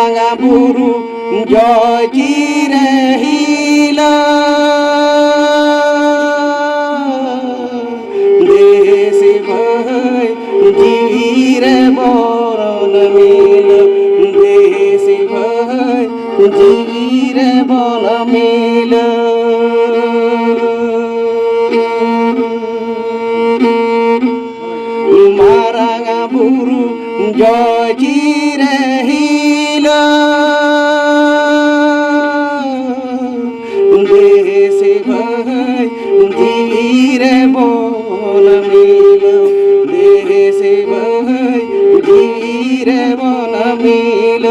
মারাঙা Bru জয় চিরে হিলা দেশে ভাই জিরে বরণ মিল দেশে ভাই জিরে বন মিল মারাঙা বুরু জয় চিরে হিলা দেশে ভাই জিরে বন মিল দেশে ভাই জিরে বন মিল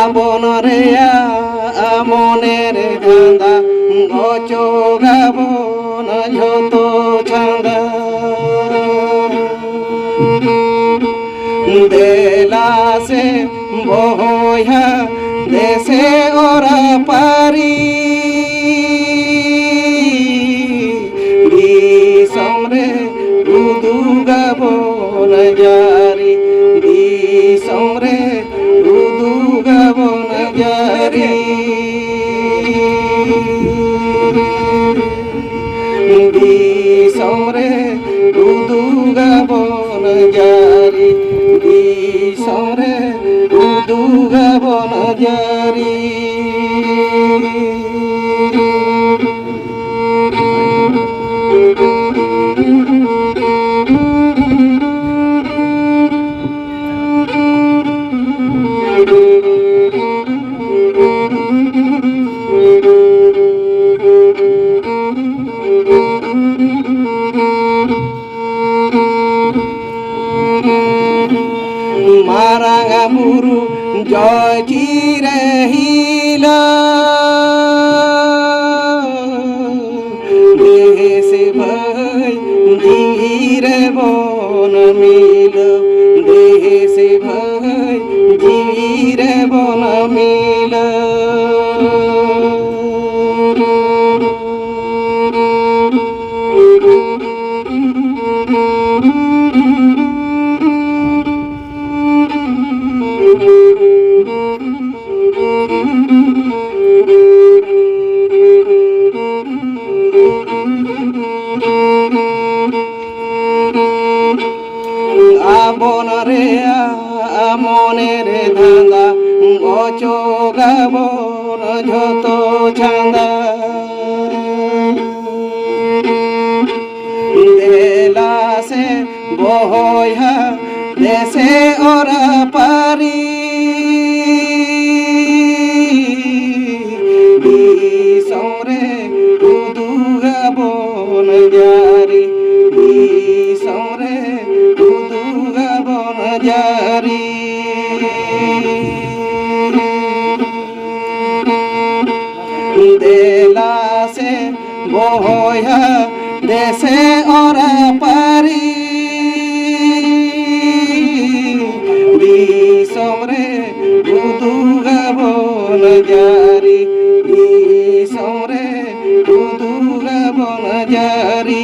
আবনরে আমনের ধান্দা গচগাবন যত ছান্দা দেলাসে বহয়া দেশে ওরা পারি বিষমরে উদুগাবন জারি বিষমরে উদুগাবন জারি বিষমরে উদুগাবন জারি বিষমরে উদুগাবন জারি মারাঙা বুরু জয় চিরে হিলা দেশে ভাই জিরে বন মিল দেশে ভাই জিরে বন মিল আবনরে আমনের ধান্দা অচগাবন যত ছান্দা দেলাসে বহয়া দেশে ওরা পারি বিষমরে উদুগাবন জারি বিষমরে উদুগাবন জারি দেলাসে বহয়া দেশে ওরা পারি বিষমরে উদুগাবন জারি বিষমরে উদুগাবন জারি